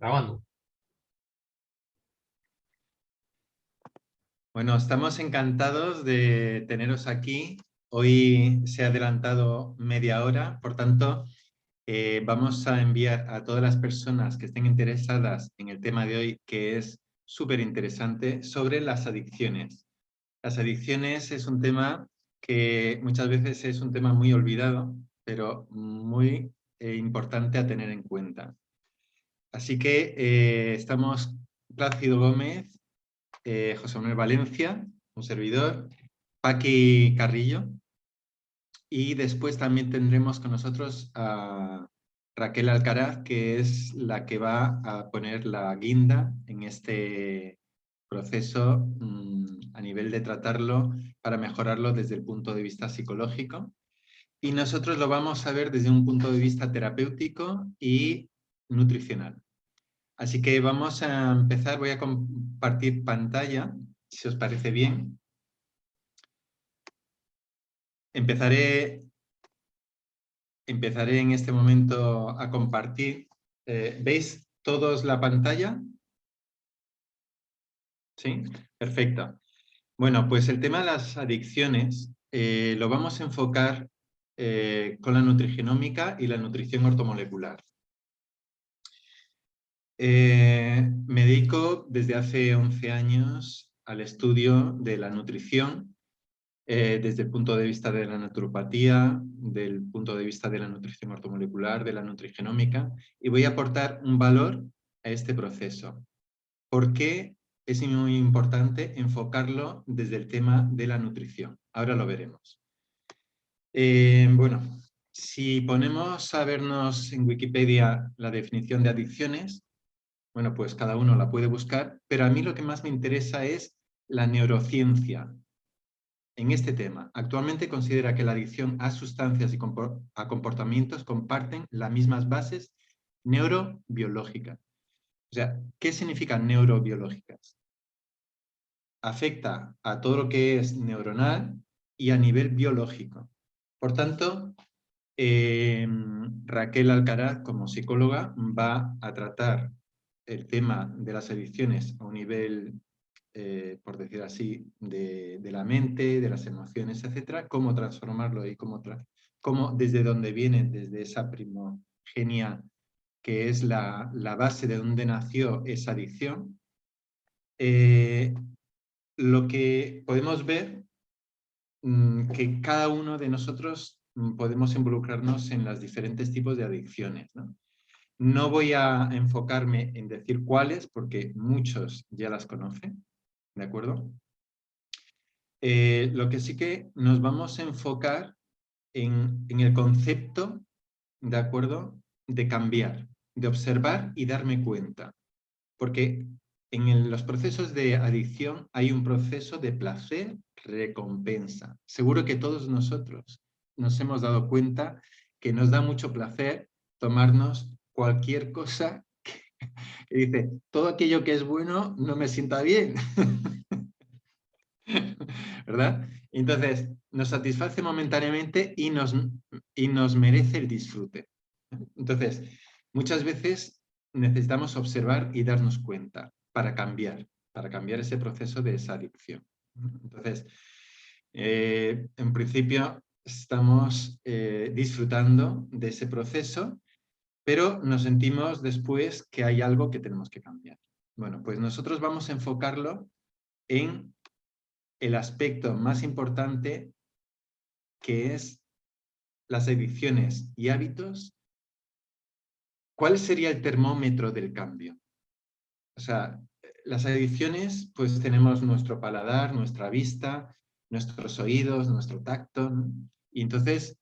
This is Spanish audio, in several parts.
Grabando. Bueno, estamos encantados de teneros aquí. Hoy se ha adelantado media hora, por tanto, vamos a enviar a todas las personas que estén interesadas en el tema de hoy, que es súper interesante, sobre las adicciones. Las adicciones es un tema que muchas veces es un tema muy olvidado, pero muy importante a tener en cuenta. Así que estamos Plácido Gómez, José Manuel Valencia, un servidor, Paqui Carrillo, y después también tendremos con nosotros a Raquel Alcaraz, que es la que va a poner la guinda en este proceso a nivel de tratarlo para mejorarlo desde el punto de vista psicológico. Y nosotros lo vamos a ver desde un punto de vista terapéutico y nutricional. Así que vamos a empezar, voy a compartir pantalla, si os parece bien. Empezaré en este momento a compartir. ¿Veis todos la pantalla? ¿Sí? Perfecto. Bueno, pues el tema de las adicciones lo vamos a enfocar con la nutrigenómica y la nutrición ortomolecular. Me dedico desde hace 11 años al estudio de la nutrición desde el punto de vista de la naturopatía, del punto de vista de la nutrición ortomolecular, de la nutrigenómica, y voy a aportar un valor a este proceso. ¿Por qué es muy importante enfocarlo desde el tema de la nutrición? Ahora lo veremos. Bueno, si ponemos a vernos en Wikipedia la definición de adicciones, bueno, pues cada uno la puede buscar, pero a mí lo que más me interesa es la neurociencia en este tema. Actualmente considera que la adicción a sustancias y a comportamientos comparten las mismas bases neurobiológicas. O sea, ¿qué significa neurobiológicas? Afecta a todo lo que es neuronal y a nivel biológico. Por tanto, Raquel Alcaraz, como psicóloga, va a tratar el tema de las adicciones a un nivel, por decir así, de la mente, de las emociones, etcétera, cómo transformarlo y cómo desde dónde viene, desde esa primogenia, que es la base de donde nació esa adicción. Lo que podemos ver que cada uno de nosotros podemos involucrarnos en los diferentes tipos de adicciones, ¿no? No voy a enfocarme en decir cuáles, porque muchos ya las conocen, ¿de acuerdo? Lo que sí que nos vamos a enfocar en el concepto, ¿de acuerdo?, de cambiar, de observar y darme cuenta. Porque en los procesos de adicción hay un proceso de placer-recompensa. Seguro que todos nosotros nos hemos dado cuenta que nos da mucho placer tomarnos cualquier cosa que dice, todo aquello que es bueno no me sienta bien. ¿Verdad? Entonces, nos satisface momentáneamente y nos merece el disfrute. Entonces, muchas veces necesitamos observar y darnos cuenta para cambiar ese proceso de esa adicción. Entonces, en principio estamos disfrutando de ese proceso, pero nos sentimos después que hay algo que tenemos que cambiar. Bueno, pues nosotros vamos a enfocarlo en el aspecto más importante, que es las adicciones y hábitos. ¿Cuál sería el termómetro del cambio? O sea, las adicciones, pues tenemos nuestro paladar, nuestra vista, nuestros oídos, nuestro tacto, ¿no? Y entonces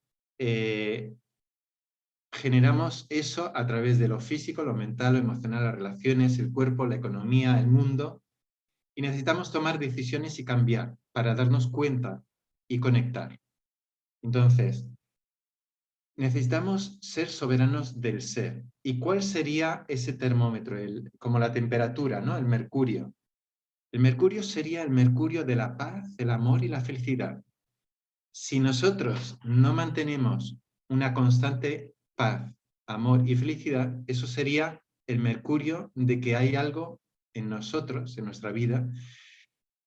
generamos eso a través de lo físico, lo mental, lo emocional, las relaciones, el cuerpo, la economía, el mundo. Y necesitamos tomar decisiones y cambiar para darnos cuenta y conectar. Entonces, necesitamos ser soberanos del ser. ¿Y cuál sería ese termómetro? Como la temperatura, ¿no? El mercurio. El mercurio sería el mercurio de la paz, el amor y la felicidad. Si nosotros no mantenemos una constante paz, amor y felicidad, eso sería el mercurio de que hay algo en nosotros, en nuestra vida,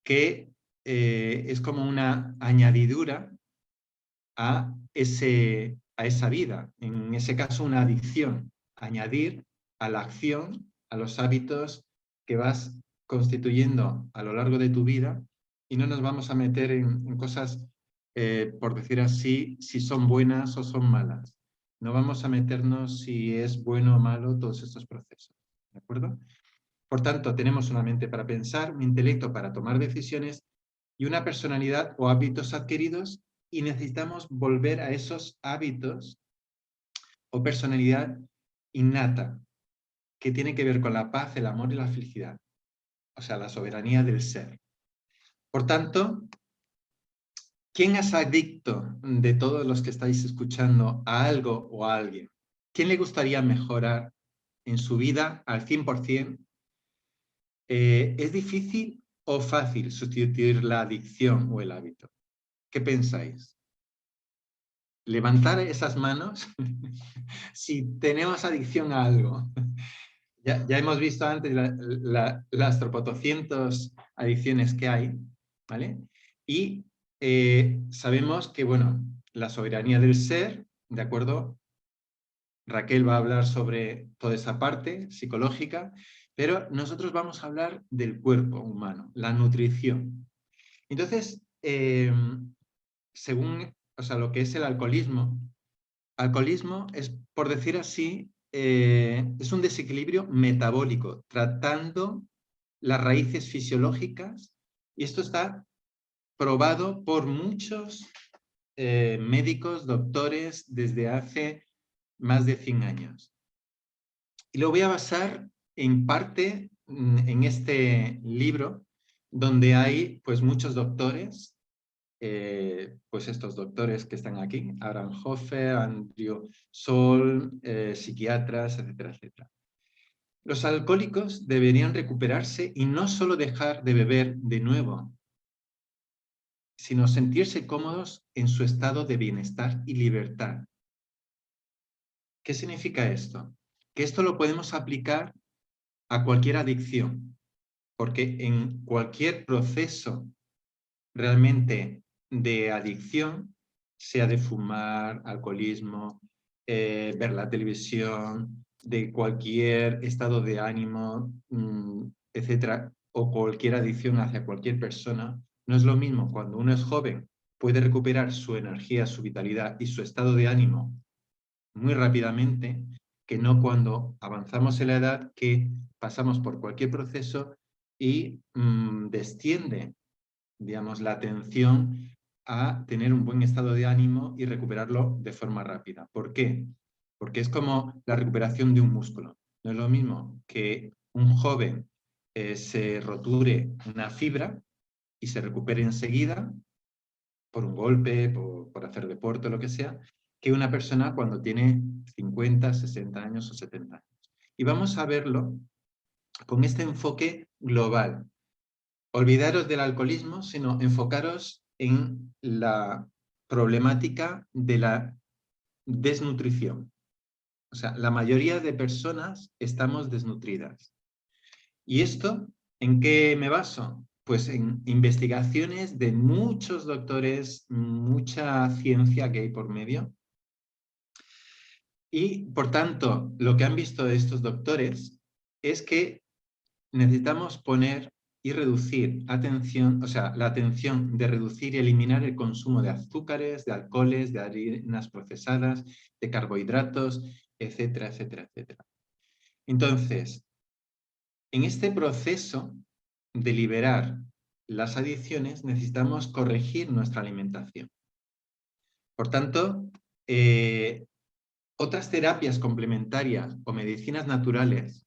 que es como una añadidura a esa vida, en ese caso una adicción, añadir a la acción, a los hábitos que vas constituyendo a lo largo de tu vida, y no nos vamos a meter en cosas, por decir así, si son buenas o son malas. No vamos a meternos si es bueno o malo todos estos procesos, ¿de acuerdo? Por tanto, tenemos una mente para pensar, un intelecto para tomar decisiones y una personalidad o hábitos adquiridos, y necesitamos volver a esos hábitos o personalidad innata, que tiene que ver con la paz, el amor y la felicidad, o sea, la soberanía del ser. Por tanto, ¿quién es adicto de todos los que estáis escuchando a algo o a alguien? ¿Quién le gustaría mejorar en su vida al 100%? ¿Es difícil o fácil sustituir la adicción o el hábito? ¿Qué pensáis? Levantar esas manos si tenemos adicción a algo. Ya hemos visto antes las tropotocientos adicciones que hay, ¿vale? Y sabemos que, bueno, la soberanía del ser, ¿de acuerdo? Raquel va a hablar sobre toda esa parte psicológica, pero nosotros vamos a hablar del cuerpo humano, la nutrición. Entonces, según, o sea, lo que es el alcoholismo es, por decir así, es un desequilibrio metabólico, tratando las raíces fisiológicas, y esto está probado por muchos médicos, doctores, desde hace más de 100 años. Y lo voy a basar en parte en este libro, donde hay pues muchos doctores, pues estos doctores que están aquí, Abraham Hoffer, Andrew Sol, psiquiatras, etcétera, etcétera. Los alcohólicos deberían recuperarse y no solo dejar de beber de nuevo, sino sentirse cómodos en su estado de bienestar y libertad. ¿Qué significa esto? Que esto lo podemos aplicar a cualquier adicción, porque en cualquier proceso realmente de adicción, sea de fumar, alcoholismo, ver la televisión, de cualquier estado de ánimo, etcétera, o cualquier adicción hacia cualquier persona, no es lo mismo cuando uno es joven, puede recuperar su energía, su vitalidad y su estado de ánimo muy rápidamente, que no cuando avanzamos en la edad, que pasamos por cualquier proceso y desciende, digamos, la atención a tener un buen estado de ánimo y recuperarlo de forma rápida. ¿Por qué? Porque es como la recuperación de un músculo. No es lo mismo que un joven se roture una fibra y se recupere enseguida por un golpe, por hacer deporte o lo que sea, que una persona cuando tiene 50, 60 años o 70 años. Y vamos a verlo con este enfoque global. Olvidaros del alcoholismo, sino enfocaros en la problemática de la desnutrición. O sea, la mayoría de personas estamos desnutridas. ¿Y esto en qué me baso? Pues en investigaciones de muchos doctores, mucha ciencia que hay por medio. Y, por tanto, lo que han visto estos doctores es que necesitamos poner y reducir atención, o sea, la atención de reducir y eliminar el consumo de azúcares, de alcoholes, de harinas procesadas, de carbohidratos, etcétera, etcétera, etcétera. Entonces, en este proceso de liberar las adicciones, necesitamos corregir nuestra alimentación. Por tanto, otras terapias complementarias o medicinas naturales,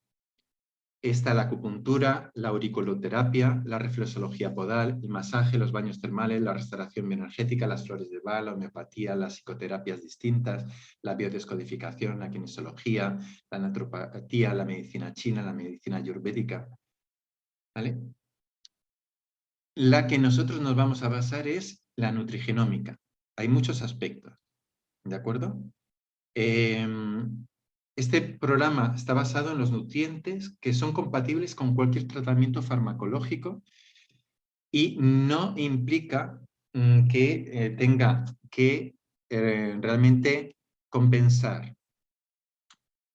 está la acupuntura, la auriculoterapia, la reflexología podal, el masaje, los baños termales, la restauración bioenergética, las flores de Bach, la homeopatía, las psicoterapias distintas, la biodescodificación, la kinesiología, la naturopatía, la medicina china, la medicina ayurvédica. ¿Vale? La que nosotros nos vamos a basar es la nutrigenómica. Hay muchos aspectos, ¿de acuerdo? Este programa está basado en los nutrientes que son compatibles con cualquier tratamiento farmacológico y no implica que tenga que realmente compensar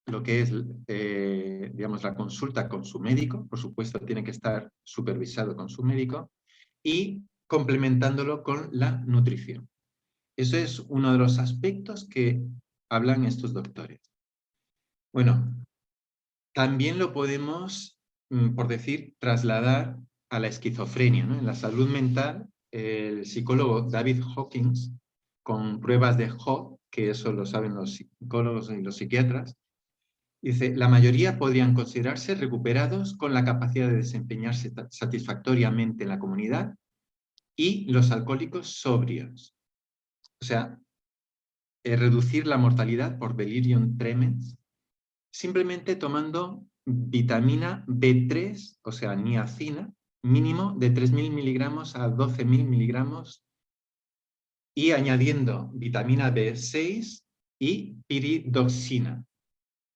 lo que es digamos, la consulta con su médico, por supuesto tiene que estar supervisado con su médico, y complementándolo con la nutrición. Eso es uno de los aspectos que hablan estos doctores. Bueno, también lo podemos, por decir, trasladar a la esquizofrenia, ¿no? En la salud mental, el psicólogo David Hawkins, con pruebas de Hood, que eso lo saben los psicólogos y los psiquiatras, dice, la mayoría podrían considerarse recuperados con la capacidad de desempeñarse satisfactoriamente en la comunidad y los alcohólicos sobrios. O sea, reducir la mortalidad por delirium tremens simplemente tomando vitamina B3, o sea, niacina, mínimo de 3.000 miligramos a 12.000 miligramos y añadiendo vitamina B6 y piridoxina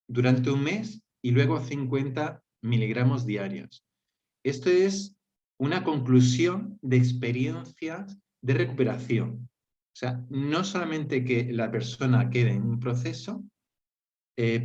durante un mes y luego 50 miligramos diarios. Esto es una conclusión de experiencias de recuperación. O sea, no solamente que la persona quede en un proceso,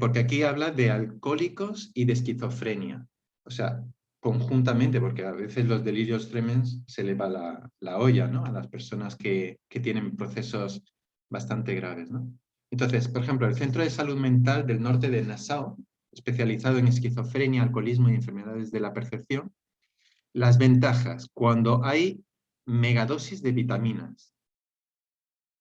porque aquí habla de alcohólicos y de esquizofrenia. O sea, conjuntamente, porque a veces los delirios tremens se le va la olla, ¿no? A las personas que tienen procesos bastante graves, ¿no? Entonces, por ejemplo, el Centro de Salud Mental del Norte de Nassau, especializado en esquizofrenia, alcoholismo y enfermedades de la percepción, las ventajas, cuando hay megadosis de vitaminas,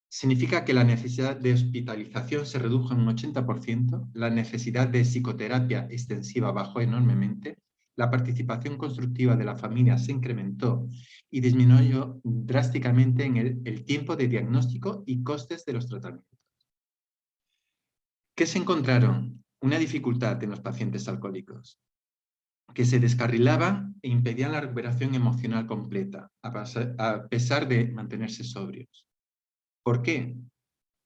significa que la necesidad de hospitalización se redujo en un 80%, la necesidad de psicoterapia extensiva bajó enormemente, la participación constructiva de la familia se incrementó y disminuyó drásticamente en el tiempo de diagnóstico y costes de los tratamientos. ¿Qué se encontraron? Una dificultad en los pacientes alcohólicos, que se descarrilaban e impedían la recuperación emocional completa, a pesar de mantenerse sobrios. ¿Por qué?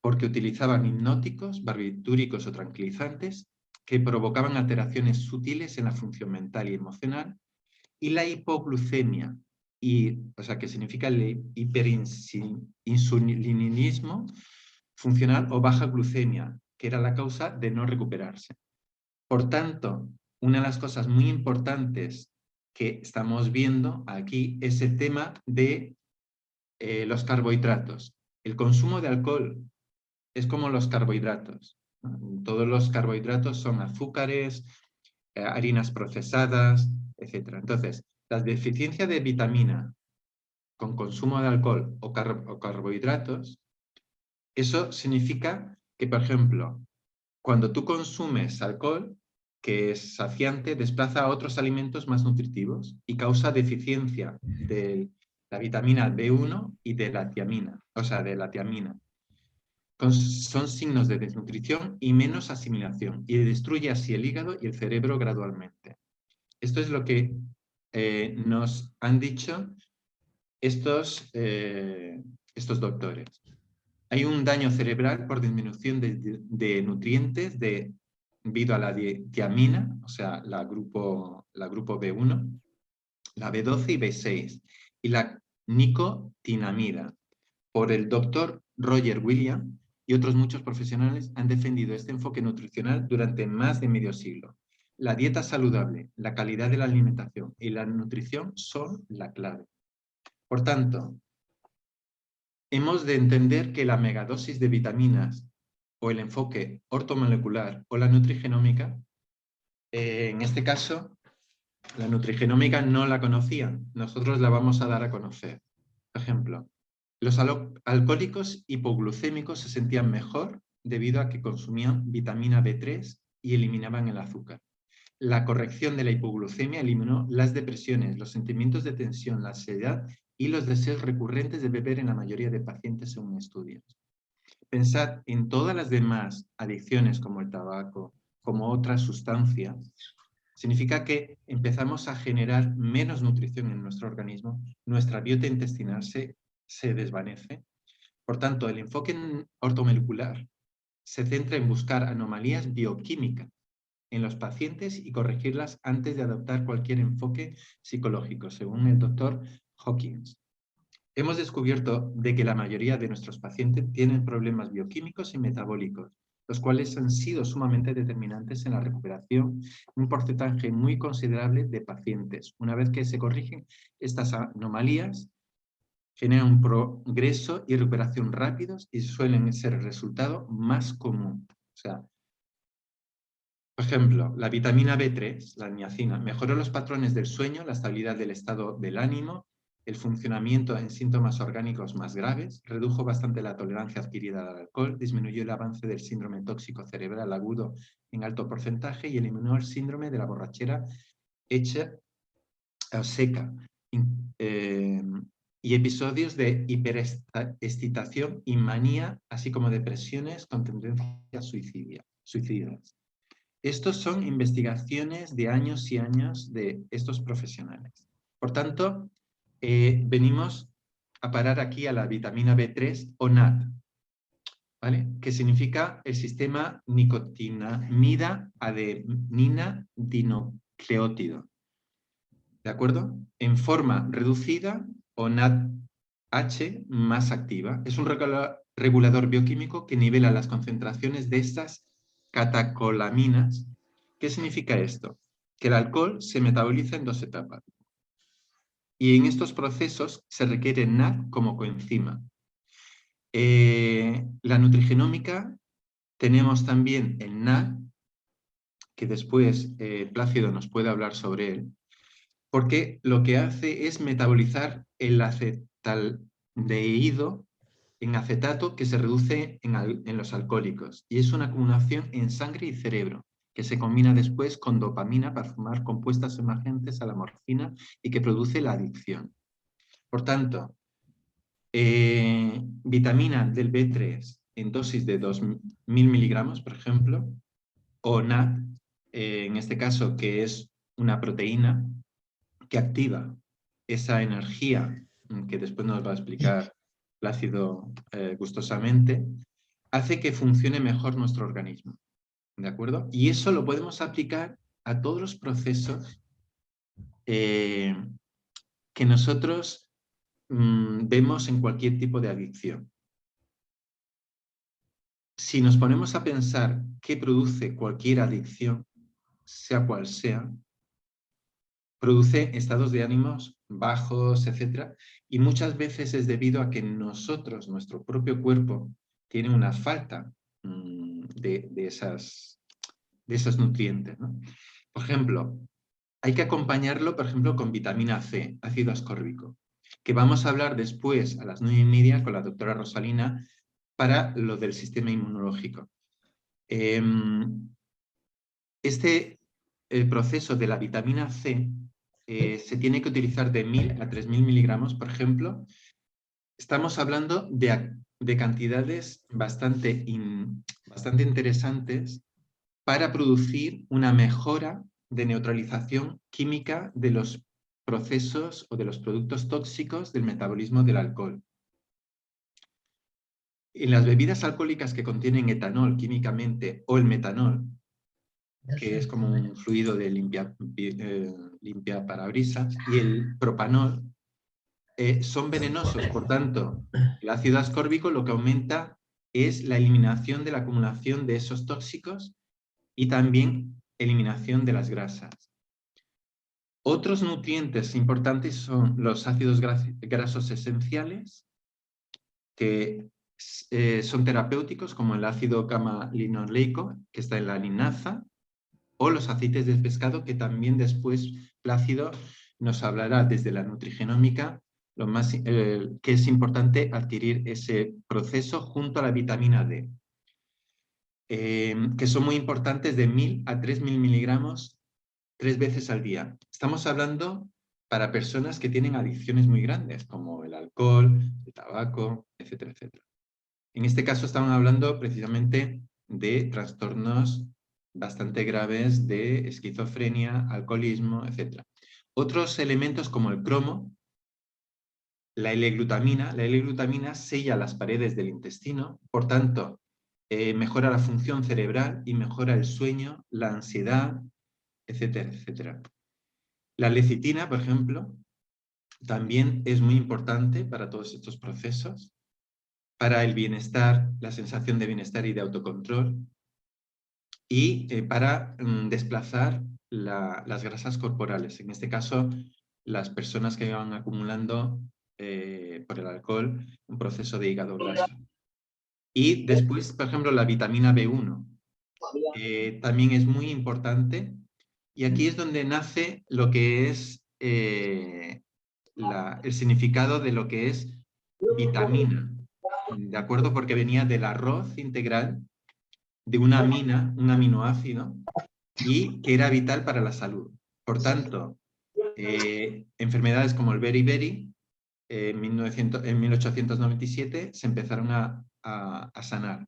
Porque utilizaban hipnóticos, barbitúricos o tranquilizantes que provocaban alteraciones sutiles en la función mental y emocional, y la hipoglucemia, o sea, que significa el hiperinsulinismo funcional o baja glucemia, que era la causa de no recuperarse. Por tanto, una de las cosas muy importantes que estamos viendo aquí es el tema de los carbohidratos. El consumo de alcohol es como los carbohidratos, ¿no? Todos los carbohidratos son azúcares, harinas procesadas, etc. Entonces, la deficiencia de vitamina con consumo de alcohol o carbohidratos, eso significa que, por ejemplo, cuando tú consumes alcohol, que es saciante, desplaza a otros alimentos más nutritivos y causa deficiencia de la vitamina B1 y de la tiamina, o sea, de la tiamina. Son signos de desnutrición y menos asimilación, y destruye así el hígado y el cerebro gradualmente. Esto es lo que nos han dicho estos doctores. Hay un daño cerebral por disminución de nutrientes debido a la tiamina, o sea, la grupo B1, la B12 y B6, y la nicotinamida. Por el doctor Roger Williams y otros muchos profesionales han defendido este enfoque nutricional durante más de medio siglo. La dieta saludable, la calidad de la alimentación y la nutrición son la clave. Por tanto, hemos de entender que la megadosis de vitaminas o el enfoque ortomolecular o la nutrigenómica, en este caso, la nutrigenómica no la conocían, nosotros la vamos a dar a conocer. Por ejemplo, los alcohólicos hipoglucémicos se sentían mejor debido a que consumían vitamina B3 y eliminaban el azúcar. La corrección de la hipoglucemia eliminó las depresiones, los sentimientos de tensión, la ansiedad y los deseos recurrentes de beber en la mayoría de pacientes según estudios. Pensad en todas las demás adicciones como el tabaco, como otras sustancias, significa que empezamos a generar menos nutrición en nuestro organismo, nuestra biota intestinal se desvanece. Por tanto, el enfoque ortomolecular se centra en buscar anomalías bioquímicas en los pacientes y corregirlas antes de adoptar cualquier enfoque psicológico, según el doctor Hawkins. Hemos descubierto de que la mayoría de nuestros pacientes tienen problemas bioquímicos y metabólicos, los cuales han sido sumamente determinantes en la recuperación de un porcentaje muy considerable de pacientes. Una vez que se corrigen estas anomalías, generan un progreso y recuperación rápidos y suelen ser el resultado más común. O sea, por ejemplo, la vitamina B3, la niacina, mejoró los patrones del sueño, la estabilidad del estado del ánimo, el funcionamiento en síntomas orgánicos más graves, redujo bastante la tolerancia adquirida al alcohol, disminuyó el avance del síndrome tóxico cerebral agudo en alto porcentaje y eliminó el síndrome de la borrachera hecha seca y episodios de hiperexcitación y manía, así como depresiones con tendencias suicidas. Estos son investigaciones de años y años de estos profesionales. Por tanto, venimos a parar aquí a la vitamina B3 o NAD, ¿vale? Que significa el sistema nicotinamida adenina dinucleótido. ¿De acuerdo? En forma reducida o NADH más activa. Es un regulador bioquímico que nivela las concentraciones de estas catecolaminas. ¿Qué significa esto? Que el alcohol se metaboliza en dos etapas. Y en estos procesos se requiere NAD como coenzima. La nutrigenómica, tenemos también el NAD, que después Plácido nos puede hablar sobre él, porque lo que hace es metabolizar el acetaldehído en acetato que se reduce en los alcohólicos y es una acumulación en sangre y cerebro que se combina después con dopamina para formar compuestos emergentes a la morfina y que produce la adicción. Por tanto, vitamina del B3 en dosis de 2.000 miligramos, por ejemplo, o NAD, en este caso que es una proteína, que activa esa energía que después nos va a explicar Plácido gustosamente, hace que funcione mejor nuestro organismo. ¿De acuerdo? Y eso lo podemos aplicar a todos los procesos que nosotros vemos en cualquier tipo de adicción. Si nos ponemos a pensar qué produce cualquier adicción, sea cual sea, produce estados de ánimos bajos, etc. Y muchas veces es debido a que nosotros, nuestro propio cuerpo, tiene una falta de esos nutrientes, ¿no? Por ejemplo, hay que acompañarlo, por ejemplo, con vitamina C, ácido ascórbico, que vamos a hablar después a las 9:30 con la doctora Rosalina para lo del sistema inmunológico. Este proceso de la vitamina C se tiene que utilizar de 1.000 a 3.000 miligramos, por ejemplo. Estamos hablando de cantidades bastante interesantes para producir una mejora de neutralización química de los procesos o de los productos tóxicos del metabolismo del alcohol. En las bebidas alcohólicas que contienen etanol químicamente o el metanol, que es como un fluido de limpia parabrisas, y el propanol, son venenosos. Por tanto, el ácido ascórbico lo que aumenta es la eliminación de la acumulación de esos tóxicos y también eliminación de las grasas. Otros nutrientes importantes son los ácidos grasos esenciales, que son terapéuticos, como el ácido gamma-linoleico, que está en la linaza, o los aceites de pescado, que también después Plácido nos hablará desde la nutrigenómica, que es importante adquirir ese proceso junto a la vitamina D, que son muy importantes, de 1.000 a 3.000 miligramos 3 veces al día. Estamos hablando para personas que tienen adicciones muy grandes, como el alcohol, el tabaco, etcétera, etcétera. En este caso estamos hablando precisamente de trastornos bastante graves de esquizofrenia, alcoholismo, etc. Otros elementos como el cromo, la L-glutamina sella las paredes del intestino, por tanto, mejora la función cerebral y mejora el sueño, la ansiedad, etcétera, etcétera. La lecitina, por ejemplo, también es muy importante para todos estos procesos, para el bienestar, la sensación de bienestar y de autocontrol, y para desplazar las grasas corporales. En este caso, las personas que van acumulando por el alcohol un proceso de hígado graso. Y después, por ejemplo, la vitamina B1 también es muy importante, y aquí es donde nace lo que es el significado de lo que es vitamina, ¿de acuerdo? Porque venía del arroz integral, de una amina, un aminoácido, y que era vital para la salud. Por tanto, enfermedades como el beriberi, en 1897 se empezaron a sanar,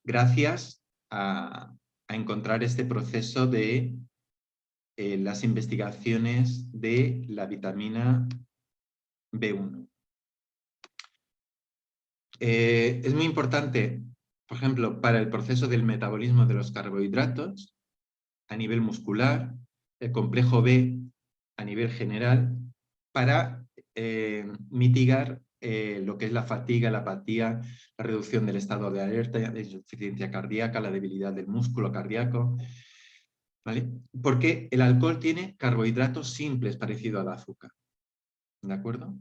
gracias a encontrar este proceso de las investigaciones de la vitamina B1. Es muy importante, por ejemplo, para el proceso del metabolismo de los carbohidratos a nivel muscular, el complejo B a nivel general, para mitigar lo que es la fatiga, la apatía, la reducción del estado de alerta, la insuficiencia cardíaca, la debilidad del músculo cardíaco, ¿vale? Porque el alcohol tiene carbohidratos simples parecido al azúcar, ¿de acuerdo?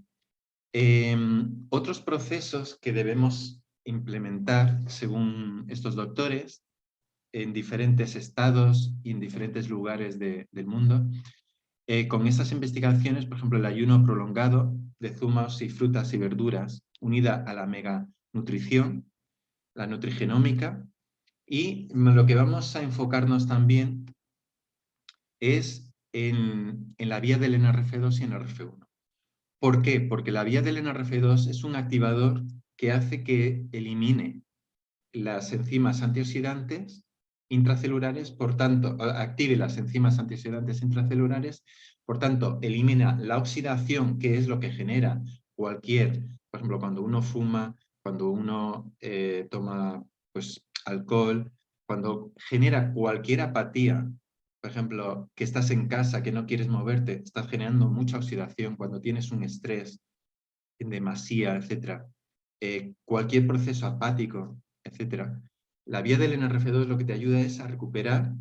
Otros procesos que debemos implementar, según estos doctores, en diferentes estados y en diferentes lugares del mundo, con estas investigaciones, por ejemplo, el ayuno prolongado de zumos y frutas y verduras, unida a la meganutrición, la nutrigenómica, y lo que vamos a enfocarnos también es en la vía del NRF2 y NRF1. ¿Por qué? Porque la vía del NRF2 es un activador que hace que elimine las enzimas antioxidantes intracelulares, por tanto, active las enzimas antioxidantes intracelulares, por tanto, elimina la oxidación, que es lo que genera cualquier, por ejemplo, cuando uno fuma, cuando uno toma pues, alcohol, cuando genera cualquier apatía, por ejemplo, que estás en casa, que no quieres moverte, estás generando mucha oxidación, cuando tienes un estrés en demasía, etc. Cualquier proceso apático, etc. La vía del NRF2 lo que te ayuda es a recuperar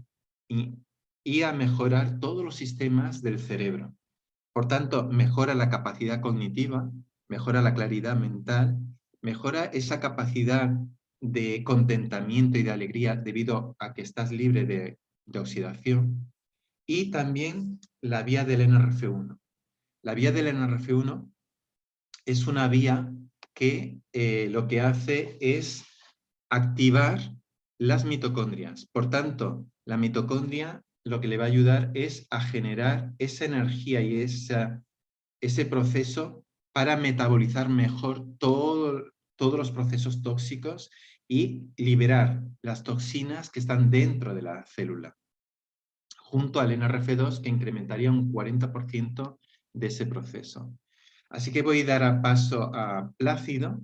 y a mejorar todos los sistemas del cerebro. Por tanto, mejora la capacidad cognitiva, mejora la claridad mental, mejora esa capacidad de contentamiento y de alegría debido a que estás libre de oxidación, y también la vía del NRF1. La vía del NRF1 es una vía que lo que hace es activar las mitocondrias. Por tanto, la mitocondria lo que le va a ayudar es a generar esa energía y ese proceso para metabolizar mejor todos los procesos tóxicos y liberar las toxinas que están dentro de la célula, junto al NRF2, que incrementaría un 40% de ese proceso. Así que voy a dar paso a Plácido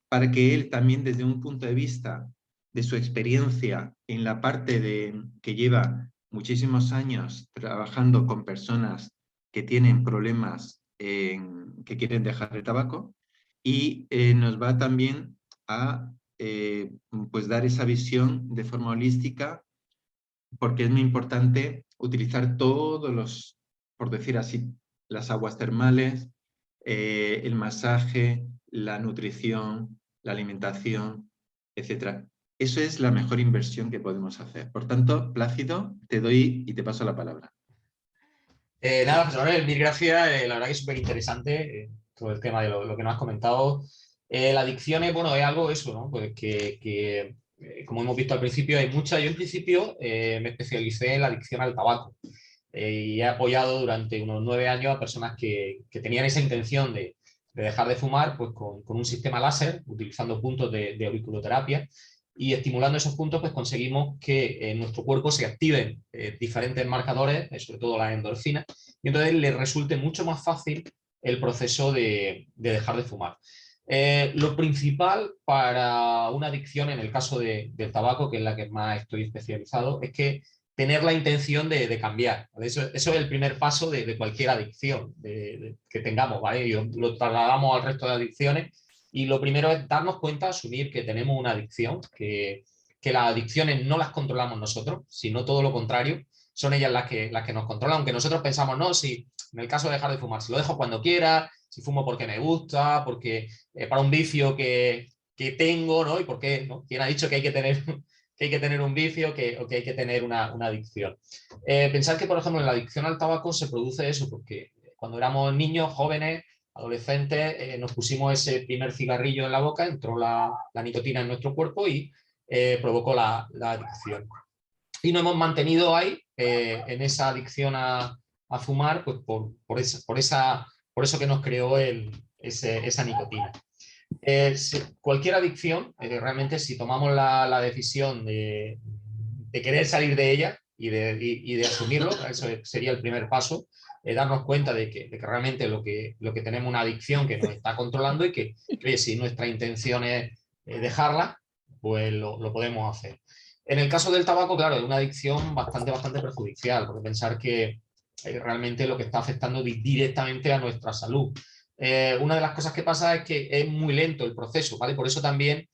para que él también, desde un punto de vista de su experiencia en la parte que lleva muchísimos años trabajando con personas que tienen problemas que quieren dejar el tabaco, y nos va también a pues dar esa visión de forma holística, porque es muy importante utilizar todos los, por decir así, las aguas termales, el masaje, la nutrición, la alimentación, etc. Eso es la mejor inversión que podemos hacer. Por tanto, Plácido, te doy y te paso la palabra. Nada, José Manuel, mil gracias. La verdad que es súper interesante todo el tema de lo que nos has comentado. La adicción es, bueno, es algo eso, ¿no? Pues como hemos visto al principio, hay muchas. Yo en principio me especialicé en la adicción al tabaco y he apoyado durante unos 9 años a personas que tenían esa intención de dejar de fumar, pues con un sistema láser, utilizando puntos de auriculoterapia, y estimulando esos puntos pues conseguimos que en nuestro cuerpo se activen diferentes marcadores, sobre todo las endorfinas, y entonces les resulte mucho más fácil el proceso de dejar de fumar. Lo principal para una adicción, en el caso del tabaco, que es la que más estoy especializado, es que tener la intención de cambiar, ¿vale? Eso es el primer paso de cualquier adicción que tengamos, ¿vale? Y lo trasladamos al resto de adicciones y lo primero es darnos cuenta, asumir que tenemos una adicción, que las adicciones no las controlamos nosotros, sino todo lo contrario, son ellas las que nos controlan, aunque nosotros pensamos, no, si en el caso de dejar de fumar, si lo dejo cuando quiera, si fumo porque me gusta, porque para un vicio que tengo, ¿no? ¿Y por qué? ¿No? ¿Quién ha dicho que hay que tener, que hay que tener un vicio o que hay que tener una adicción? Pensar que, por ejemplo, en la adicción al tabaco se produce eso, porque cuando éramos niños, jóvenes, adolescentes, nos pusimos ese primer cigarrillo en la boca, entró la nicotina en nuestro cuerpo y provocó la adicción. Y nos hemos mantenido ahí, en esa adicción a fumar, pues por eso que nos creó esa nicotina. Cualquier adicción, realmente si tomamos la decisión de querer salir de ella y de asumirlo, eso sería el primer paso, darnos cuenta de que realmente lo que tenemos una adicción que nos está controlando y que oye, si nuestra intención es dejarla, pues lo podemos hacer. En el caso del tabaco, claro, es una adicción bastante perjudicial, porque pensar que realmente lo que está afectando directamente a nuestra salud. Una de las cosas que pasa es que es muy lento el proceso, ¿vale? Por eso también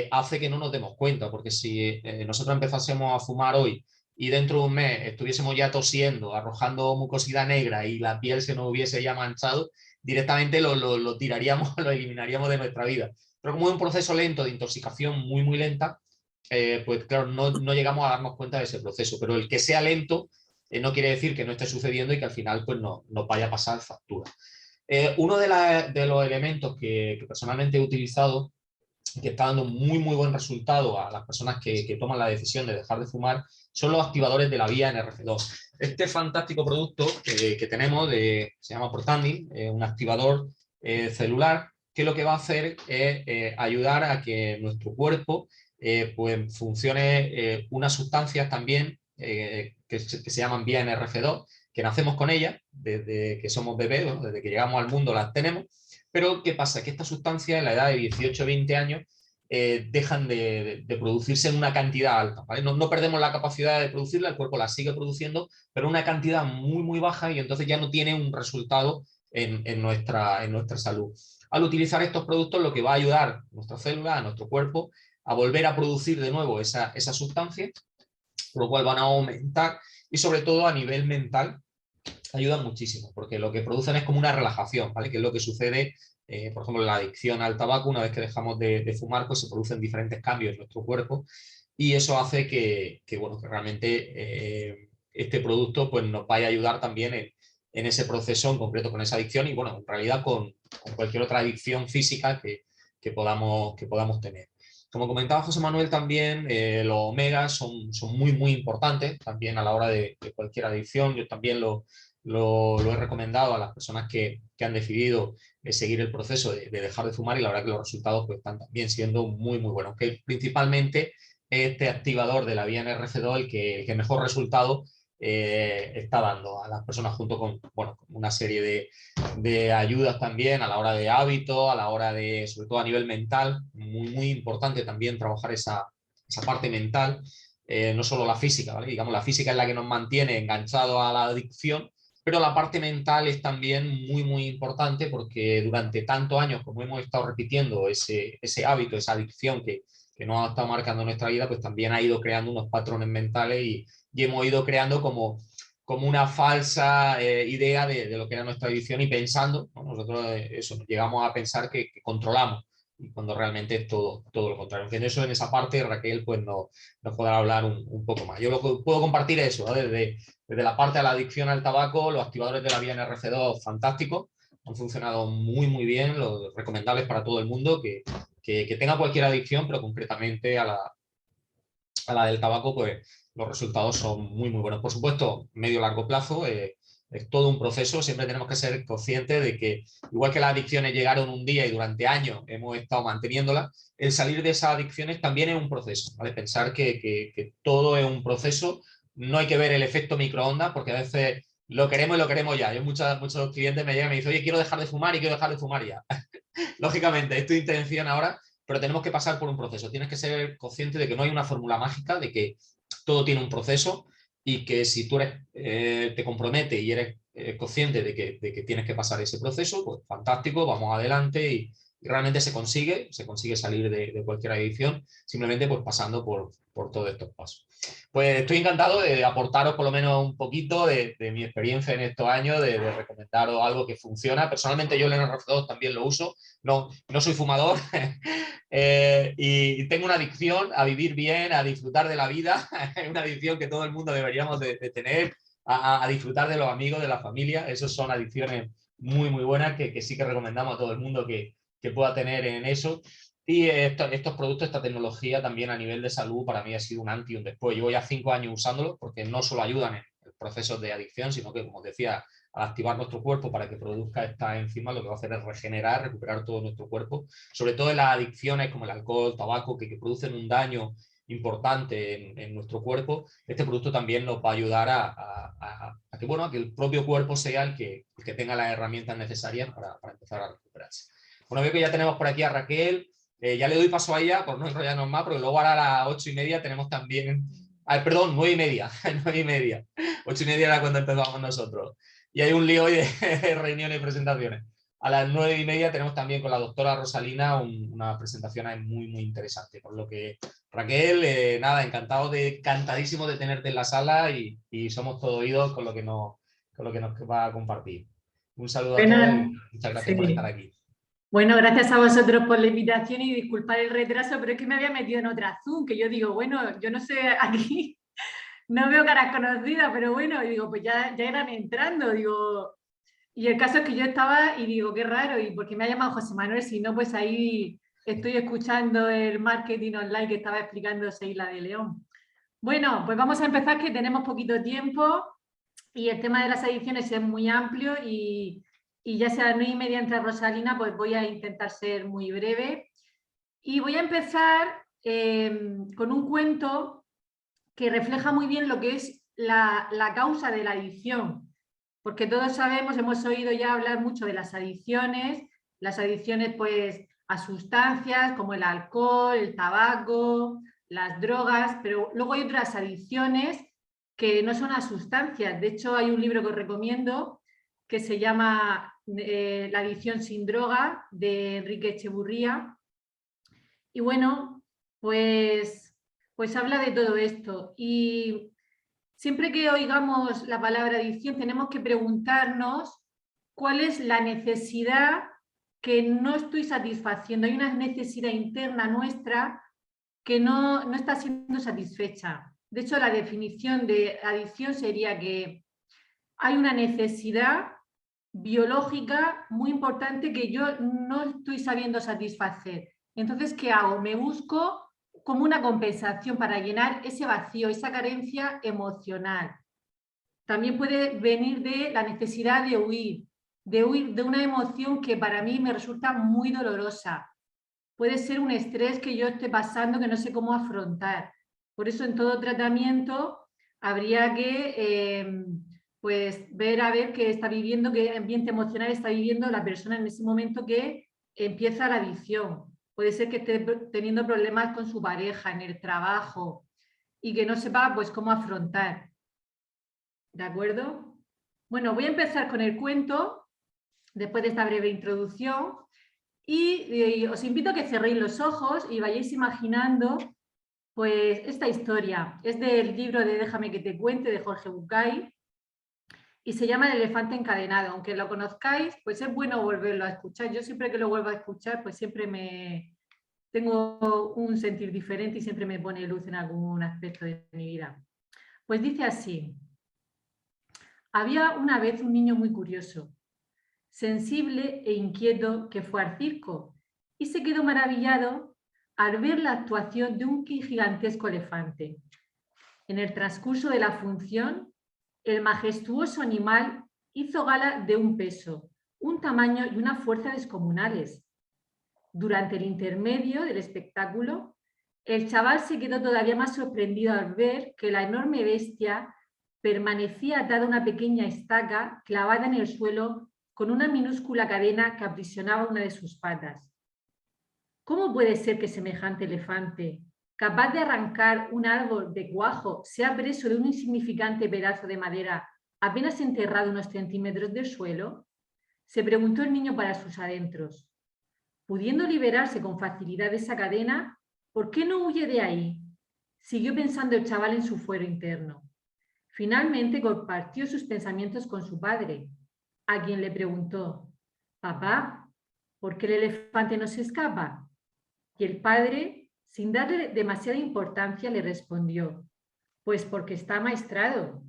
hace que no nos demos cuenta, porque si nosotros empezásemos a fumar hoy y dentro de un mes estuviésemos ya tosiendo, arrojando mucosidad negra y la piel se nos hubiese ya manchado, directamente lo tiraríamos, lo eliminaríamos de nuestra vida. Pero como es un proceso lento de intoxicación muy lenta, pues claro, no llegamos a darnos cuenta de ese proceso. Pero el que sea lento no quiere decir que no esté sucediendo y que al final pues no vaya a pasar factura. Uno de los elementos que personalmente he utilizado y que está dando muy buen resultado a las personas que toman la decisión de dejar de fumar son los activadores de la vía NRF2. Este fantástico producto que tenemos se llama Protandim, un activador celular, que lo que va a hacer es ayudar a que nuestro cuerpo pues funcione unas sustancias también que se llaman vía NRF2, que nacemos con ellas desde que somos bebés, ¿no? Desde que llegamos al mundo las tenemos, pero ¿qué pasa? Que estas sustancias en la edad de 18 o 20 años dejan de producirse en una cantidad alta, ¿vale? No perdemos la capacidad de producirla, el cuerpo la sigue produciendo, pero una cantidad muy baja y entonces ya no tiene un resultado en nuestra salud. Al utilizar estos productos lo que va a ayudar a nuestra célula, a nuestro cuerpo, a volver a producir de nuevo esa sustancia, por lo cual van a aumentar y sobre todo a nivel mental ayudan muchísimo, porque lo que producen es como una relajación, ¿vale? Que es lo que sucede, por ejemplo, en la adicción al tabaco. Una vez que dejamos de fumar, pues se producen diferentes cambios en nuestro cuerpo y eso hace bueno, que realmente este producto pues, nos vaya a ayudar también en ese proceso en concreto con esa adicción y, bueno, en realidad con cualquier otra adicción física que podamos tener. Como comentaba José Manuel también, los omegas son muy importantes también a la hora de cualquier adicción. Yo también lo he recomendado a las personas que han decidido seguir el proceso de dejar de fumar y la verdad que los resultados pues, están también siendo muy buenos. Que principalmente este activador de la vía NRF2 el que mejor resultado está dando a las personas junto con, bueno, una serie de ayudas también a la hora de hábitos, a la hora de, sobre todo a nivel mental, muy importante también trabajar esa parte mental, no solo la física, ¿vale? Digamos, la física es la que nos mantiene enganchados a la adicción, pero la parte mental es también muy importante porque durante tantos años, como hemos estado repitiendo ese hábito, esa adicción que nos ha estado marcando nuestra vida, pues también ha ido creando unos patrones mentales y hemos ido creando como una falsa idea de lo que era nuestra adicción y pensando, ¿no? Nosotros eso, llegamos a pensar que controlamos y cuando realmente es todo lo contrario. En eso, en esa parte, Raquel pues nos podrá hablar un poco más. Yo lo que puedo compartir es eso, ¿no? Desde la parte de la adicción al tabaco, los activadores de la vía NRF2 fantásticos, han funcionado muy bien, los recomendables para todo el mundo que tenga cualquier adicción, pero concretamente a la del tabaco, pues los resultados son muy buenos. Por supuesto, medio-largo plazo, es todo un proceso. Siempre tenemos que ser conscientes de que, igual que las adicciones llegaron un día y durante años hemos estado manteniéndolas, el salir de esas adicciones también es un proceso, ¿vale? Pensar que todo es un proceso. No hay que ver el efecto microondas, porque a veces lo queremos y lo queremos ya. Yo muchos clientes me llegan y me dicen, oye, quiero dejar de fumar y quiero dejar de fumar ya. lógicamente, es tu intención ahora, pero tenemos que pasar por un proceso. Tienes que ser consciente de que no hay una fórmula mágica, de que todo tiene un proceso y que si tú te comprometes y eres consciente de que tienes que pasar ese proceso, pues fantástico, vamos adelante y realmente se consigue salir de cualquier adicción, simplemente pues pasando por todos estos pasos. Pues estoy encantado de aportaros por lo menos un poquito de mi experiencia en estos años, de recomendaros algo que funciona. Personalmente yo el NRF2 también lo uso, no soy fumador y tengo una adicción a vivir bien, a disfrutar de la vida, una adicción que todo el mundo deberíamos de tener, a disfrutar de los amigos, de la familia. Esas son adicciones muy, muy buenas que sí que recomendamos a todo el mundo que pueda tener en eso. Y estos productos, esta tecnología también a nivel de salud para mí ha sido un antes y un después. Llevo ya 5 años usándolo porque no solo ayudan en procesos de adicción, sino que, como os decía, al activar nuestro cuerpo para que produzca estas enzimas, lo que va a hacer es regenerar, recuperar todo nuestro cuerpo, sobre todo en las adicciones como el alcohol, el tabaco, que producen un daño importante en nuestro cuerpo. Este producto también nos va a ayudar a que el propio cuerpo sea el que tenga las herramientas necesarias para empezar a recuperarse. Bueno, veo que ya tenemos por aquí a Raquel. Ya le doy paso a ella por no enrollarnos más, porque luego ahora a las 8:30 tenemos también... perdón, 9:30. 9:30. 8:30 era cuando empezamos nosotros. Y hay un lío hoy de reuniones y presentaciones. A las 9:30 tenemos también con la doctora Rosalina una presentación muy, muy interesante. Por lo que, Raquel, nada, encantadísimo de tenerte en la sala y somos todo oídos con lo que nos va a compartir. Un saludo a todos Bueno, y muchas gracias por sí. estar aquí. Bueno, gracias a vosotros por la invitación y disculpad el retraso, pero es que me había metido en otra Zoom, que yo digo, bueno, yo no sé, aquí no veo caras conocidas, pero bueno, y digo, pues ya eran entrando, digo, y el caso es que yo estaba y digo, qué raro, y porque me ha llamado José Manuel, si no, pues ahí estoy escuchando el marketing online que estaba explicando Seila de León. Bueno, pues vamos a empezar, que tenemos poquito tiempo y el tema de las adicciones es muy amplio y ya sea a las 9:30 entre Rosalina, pues voy a intentar ser muy breve. Y voy a empezar con un cuento que refleja muy bien lo que es la causa de la adicción. Porque todos sabemos, hemos oído ya hablar mucho de las adicciones pues a sustancias como el alcohol, el tabaco, las drogas, pero luego hay otras adicciones que no son a sustancias. De hecho, hay un libro que os recomiendo que se llama La adicción sin droga, de Enrique Echeburría. Y bueno, pues habla de todo esto. Y siempre que oigamos la palabra adicción, tenemos que preguntarnos cuál es la necesidad que no estoy satisfaciendo. Hay una necesidad interna nuestra que no está siendo satisfecha. De hecho, la definición de adicción sería que hay una necesidad biológica muy importante que yo no estoy sabiendo satisfacer. Entonces, ¿qué hago? Me busco como una compensación para llenar ese vacío, esa carencia emocional. También puede venir de la necesidad de huir de una emoción que para mí me resulta muy dolorosa. Puede ser un estrés que yo esté pasando que no sé cómo afrontar. Por eso en todo tratamiento habría que pues ver a ver qué está viviendo, qué ambiente emocional está viviendo la persona en ese momento que empieza la adicción. Puede ser que esté teniendo problemas con su pareja, en el trabajo, y que no sepa pues cómo afrontar. ¿De acuerdo? Bueno, voy a empezar con el cuento, después de esta breve introducción, y os invito a que cerréis los ojos y vayáis imaginando pues esta historia. Es del libro de Déjame que te cuente, de Jorge Bucay, y se llama El elefante encadenado. Aunque lo conozcáis, pues es bueno volverlo a escuchar. Yo siempre que lo vuelvo a escuchar, pues siempre tengo un sentir diferente y siempre me pone luz en algún aspecto de mi vida. Pues dice así: había una vez un niño muy curioso, sensible e inquieto, que fue al circo y se quedó maravillado al ver la actuación de un gigantesco elefante. En el transcurso de la función, el majestuoso animal hizo gala de un peso, un tamaño y una fuerza descomunales. Durante el intermedio del espectáculo, el chaval se quedó todavía más sorprendido al ver que la enorme bestia permanecía atada a una pequeña estaca clavada en el suelo con una minúscula cadena que aprisionaba una de sus patas. ¿Cómo puede ser que semejante elefante, capaz de arrancar un árbol de cuajo, sea preso de un insignificante pedazo de madera apenas enterrado unos centímetros del suelo? Se preguntó el niño para sus adentros. Pudiendo liberarse con facilidad de esa cadena, ¿por qué no huye de ahí? Siguió pensando el chaval en su fuero interno. Finalmente compartió sus pensamientos con su padre, a quien le preguntó: «Papá, ¿por qué el elefante no se escapa?». Y el padre, sin darle demasiada importancia, le respondió: «Pues porque está amaestrado».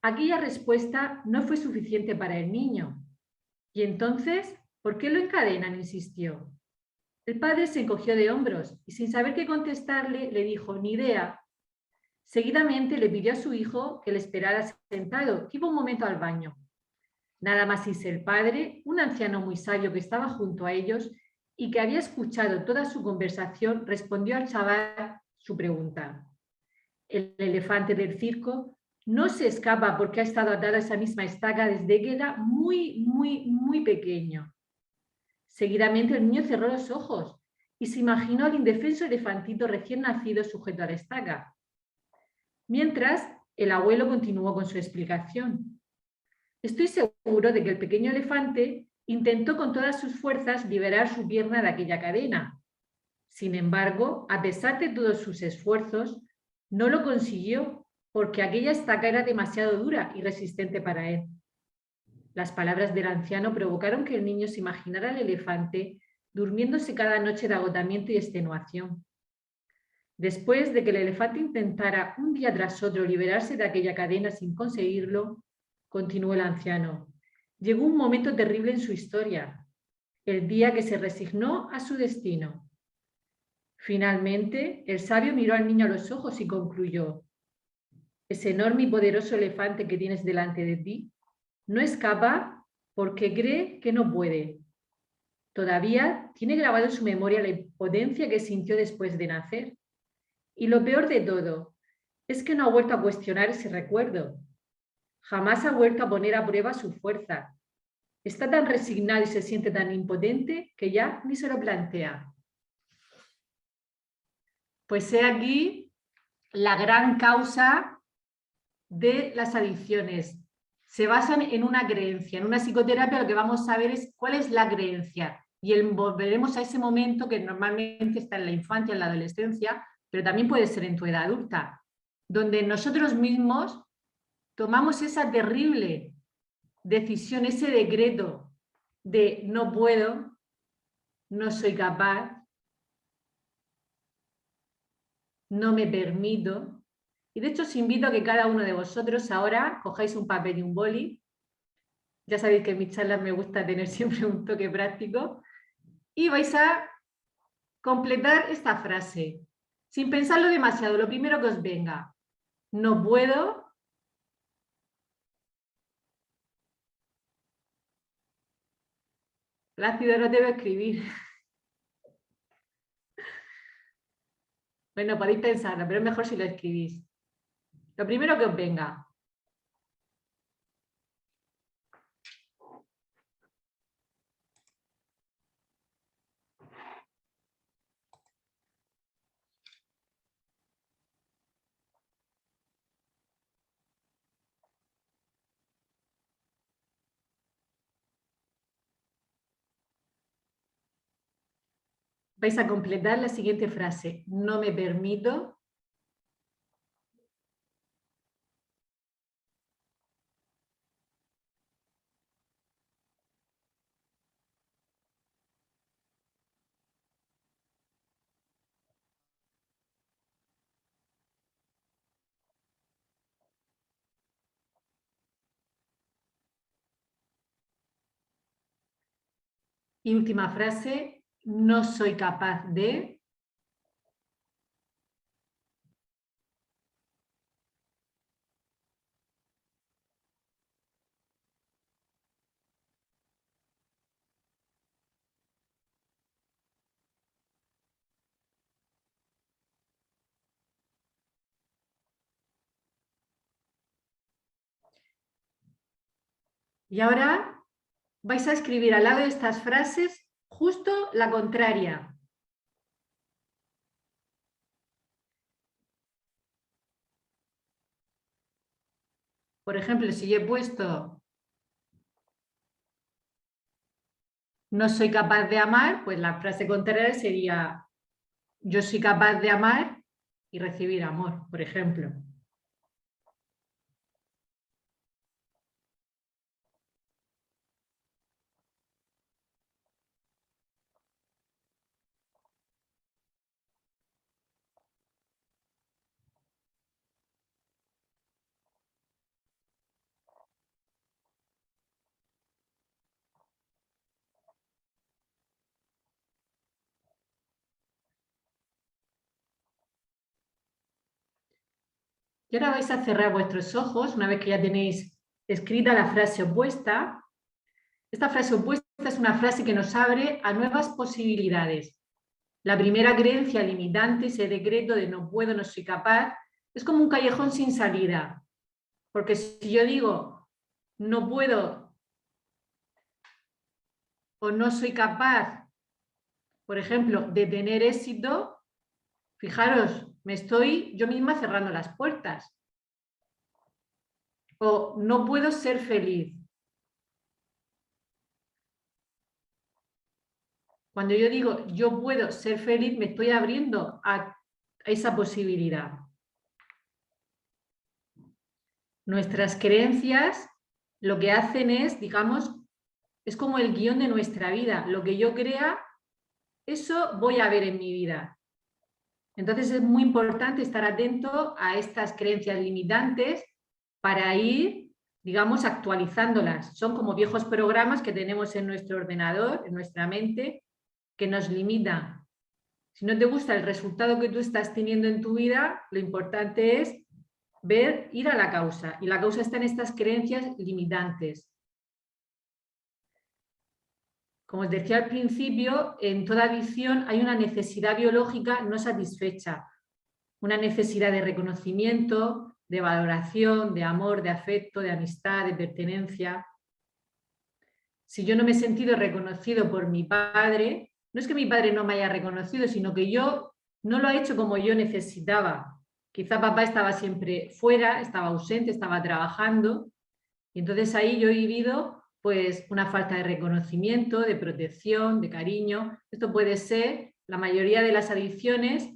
Aquella respuesta no fue suficiente para el niño. «¿Y entonces por qué lo encadenan?», insistió. El padre se encogió de hombros y, sin saber qué contestarle, le dijo: «Ni idea». Seguidamente le pidió a su hijo que le esperara sentado, que iba un momento al baño. Nada más hizo el padre, un anciano muy sabio que estaba junto a ellos y que había escuchado toda su conversación, respondió al chaval su pregunta. El elefante del circo no se escapa porque ha estado atado a esa misma estaca desde que era muy pequeño. Seguidamente el niño cerró los ojos y se imaginó al indefenso elefantito recién nacido sujeto a la estaca. Mientras, el abuelo continuó con su explicación. Estoy seguro de que el pequeño elefante intentó con todas sus fuerzas liberar su pierna de aquella cadena. Sin embargo, a pesar de todos sus esfuerzos, no lo consiguió porque aquella estaca era demasiado dura y resistente para él. Las palabras del anciano provocaron que el niño se imaginara al elefante durmiéndose cada noche de agotamiento y extenuación. Después de que el elefante intentara un día tras otro liberarse de aquella cadena sin conseguirlo, continuó el anciano, llegó un momento terrible en su historia, el día que se resignó a su destino. Finalmente, el sabio miró al niño a los ojos y concluyó: ese enorme y poderoso elefante que tienes delante de ti no escapa porque cree que no puede. Todavía tiene grabado en su memoria la impotencia que sintió después de nacer. Y lo peor de todo es que no ha vuelto a cuestionar ese recuerdo. Jamás ha vuelto a poner a prueba su fuerza. Está tan resignado y se siente tan impotente que ya ni se lo plantea. Pues he aquí la gran causa de las adicciones. Se basan en una creencia. En una psicoterapia lo que vamos a ver es cuál es la creencia. Y volveremos a ese momento que normalmente está en la infancia, en la adolescencia, pero también puede ser en tu edad adulta, donde nosotros mismos tomamos esa terrible decisión, ese decreto de no puedo, no soy capaz, no me permito. Y de hecho os invito a que cada uno de vosotros ahora cojáis un papel y un boli. Ya sabéis que en mis charlas me gusta tener siempre un toque práctico. Y vais a completar esta frase, sin pensarlo demasiado, lo primero que os venga. No puedo. Plácido, no te voy a escribir. Bueno, podéis pensarlo, pero es mejor si lo escribís. Lo primero que os venga. Vais a completar la siguiente frase. No me permito. Y última frase. No soy capaz de. Y ahora vais a escribir al lado de estas frases justo la contraria. Por ejemplo, si yo he puesto no soy capaz de amar, pues la frase contraria sería yo soy capaz de amar y recibir amor, por ejemplo. Y ahora vais a cerrar vuestros ojos una vez que ya tenéis escrita la frase opuesta. Esta frase opuesta es una frase que nos abre a nuevas posibilidades. La primera creencia limitante, ese decreto de no puedo, no soy capaz, es como un callejón sin salida. Porque si yo digo no puedo o no soy capaz, por ejemplo, de tener éxito, fijaros, me estoy yo misma cerrando las puertas. O no puedo ser feliz. Cuando yo digo yo puedo ser feliz, me estoy abriendo a esa posibilidad. Nuestras creencias lo que hacen es, digamos, es como el guión de nuestra vida. Lo que yo crea, eso voy a ver en mi vida. Entonces es muy importante estar atento a estas creencias limitantes para ir, digamos, actualizándolas. Son como viejos programas que tenemos en nuestro ordenador, en nuestra mente, que nos limitan. Si no te gusta el resultado que tú estás teniendo en tu vida, lo importante es ir a la causa. Y la causa está en estas creencias limitantes. Como os decía al principio, en toda adicción hay una necesidad biológica no satisfecha. Una necesidad de reconocimiento, de valoración, de amor, de afecto, de amistad, de pertenencia. Si yo no me he sentido reconocido por mi padre, no es que mi padre no me haya reconocido, sino que yo no lo he hecho como yo necesitaba. Quizá papá estaba siempre fuera, estaba ausente, estaba trabajando, y entonces ahí yo he vivido pues una falta de reconocimiento, de protección, de cariño. Esto puede ser, la mayoría de las adicciones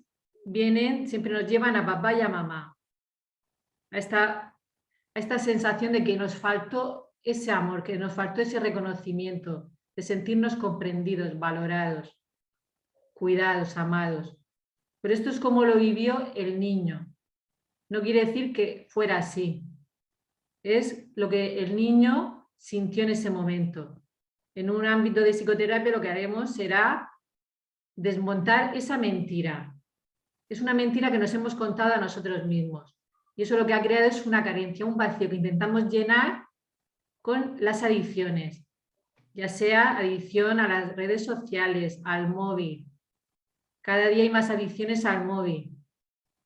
siempre nos llevan a papá y a mamá. A esta sensación de que nos faltó ese amor, que nos faltó ese reconocimiento, de sentirnos comprendidos, valorados, cuidados, amados. Pero esto es como lo vivió el niño. No quiere decir que fuera así. Es lo que el niño sintió en ese momento. En un ámbito de psicoterapia lo que haremos será desmontar esa mentira. Es una mentira que nos hemos contado a nosotros mismos. Y eso lo que ha creado es una carencia, un vacío que intentamos llenar con las adicciones, ya sea adicción a las redes sociales, al móvil. Cada día hay más adicciones al móvil.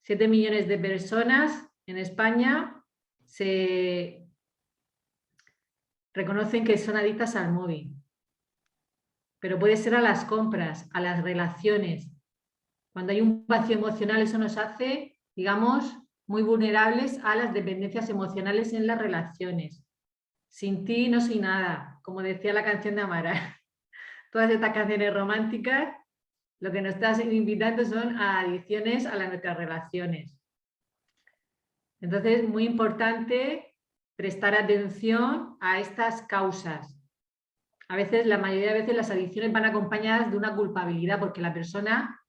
7 millones de personas en España se reconocen que son adictas al móvil. Pero puede ser a las compras, a las relaciones. Cuando hay un vacío emocional, eso nos hace, digamos, muy vulnerables a las dependencias emocionales en las relaciones. Sin ti no soy nada, como decía la canción de Amaral. Todas estas canciones románticas lo que nos están invitando son a adicciones a nuestras relaciones. Entonces, muy importante prestar atención a estas causas. A veces, la mayoría de veces las adicciones van acompañadas de una culpabilidad porque la persona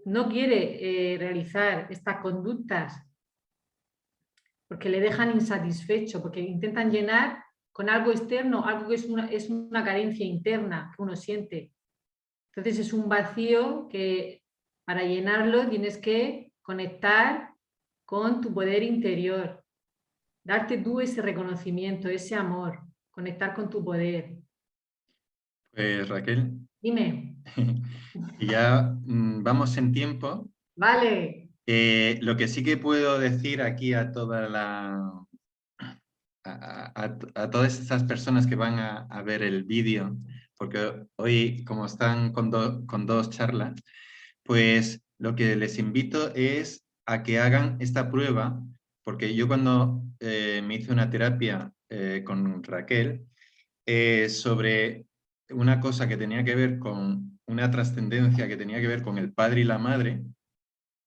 no quiere realizar estas conductas porque le dejan insatisfecho, porque intentan llenar con algo externo, algo que es una carencia interna que uno siente. Entonces es un vacío que para llenarlo tienes que conectar con tu poder interior, darte tú ese reconocimiento, ese amor, conectar con tu poder. Pues Raquel, Dime. y ya vamos en tiempo. Vale. Lo que sí que puedo decir aquí a toda a todas esas personas que van a ver el vídeo, porque hoy, como están con dos charlas, pues lo que les invito es a que hagan esta prueba, porque yo cuando me hice una terapia con Raquel sobre una cosa que tenía que ver con una trascendencia que tenía que ver con el padre y la madre,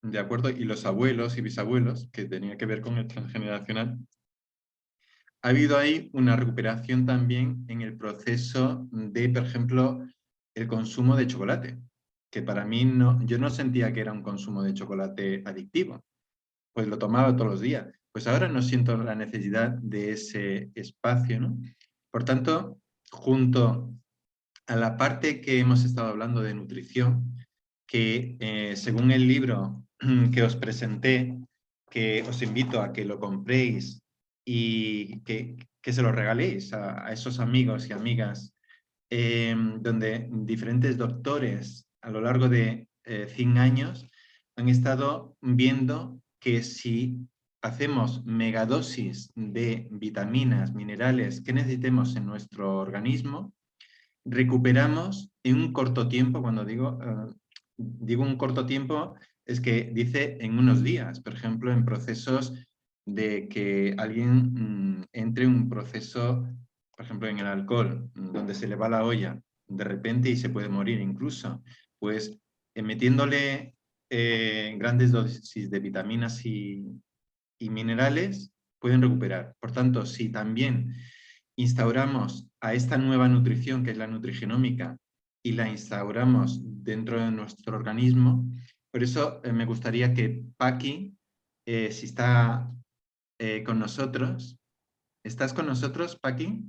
¿de acuerdo? Y los abuelos y bisabuelos, que tenía que ver con el transgeneracional, ha habido ahí una recuperación también en el proceso de, por ejemplo, el consumo de chocolate, que para mí yo no sentía que era un consumo de chocolate adictivo, pues lo tomaba todos los días. Pues ahora no siento la necesidad de ese espacio, ¿no? Por tanto, junto a la parte que hemos estado hablando de nutrición, que según el libro que os presenté, que os invito a que lo compréis y que se lo regaléis a esos amigos y amigas, donde diferentes doctores a lo largo de 100 años han estado viendo que si hacemos megadosis de vitaminas, minerales que necesitemos en nuestro organismo, recuperamos en un corto tiempo. Cuando digo un corto tiempo, es que dice en unos días, por ejemplo, en procesos de que alguien entre en un proceso, por ejemplo, en el alcohol, donde se le va la olla de repente y se puede morir incluso, pues metiéndole grandes dosis de vitaminas y minerales, pueden recuperar. Por tanto, si también instauramos a esta nueva nutrición, que es la nutrigenómica, y la instauramos dentro de nuestro organismo, por eso me gustaría que Paqui, si está con nosotros, ¿estás con nosotros, Paqui?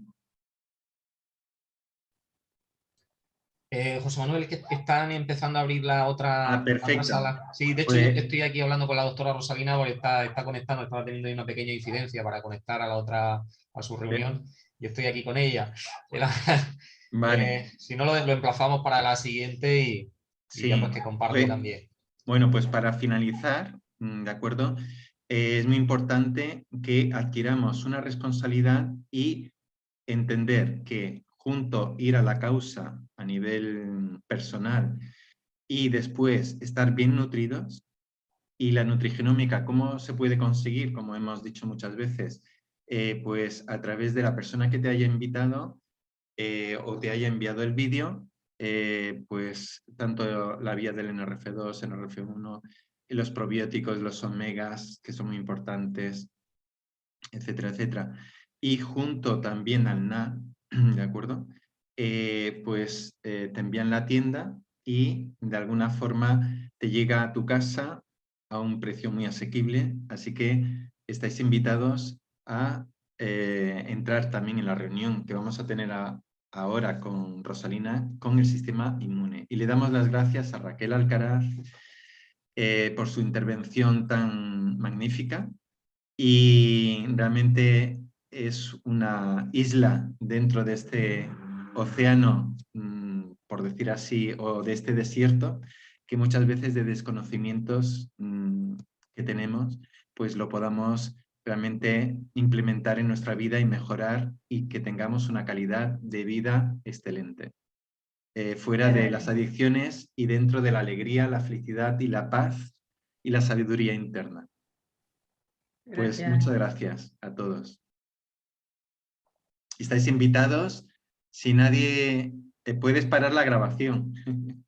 José Manuel, que están empezando a abrir la otra Perfecto. sala. Sí, de hecho yo Pues, estoy aquí hablando con la doctora Rosalina porque está conectando, estaba teniendo ahí una pequeña incidencia para conectar a la otra, a su reunión, y estoy aquí con ella. vale, Si no, lo emplazamos para la siguiente y ya sí. pues que comparte Pues, también. bueno, pues para finalizar, ¿de acuerdo? Es muy importante que adquiramos una responsabilidad y entender que junto ir a la causa a nivel personal y después estar bien nutridos, y la nutrigenómica, ¿cómo se puede conseguir? Como hemos dicho muchas veces, pues a través de la persona que te haya invitado o te haya enviado el vídeo, pues tanto la vía del NRF2, NRF1, los probióticos, los omegas, que son muy importantes, etcétera, etcétera. Y junto también al NA, ¿de acuerdo? Pues te envían la tienda y de alguna forma te llega a tu casa a un precio muy asequible, así que estáis invitados a entrar también en la reunión que vamos a tener ahora con Rosalina con el sistema inmune. Y le damos las gracias a Raquel Alcaraz por su intervención tan magnífica, y realmente es una isla dentro de este océano, por decir así, o de este desierto, que muchas veces de desconocimientos que tenemos, pues lo podamos realmente implementar en nuestra vida y mejorar, y que tengamos una calidad de vida excelente. Fuera de las adicciones y dentro de la alegría, la felicidad y la paz y la sabiduría interna. Pues Gracias. muchas gracias a todos. Estáis invitados. Si nadie... puedes parar la grabación.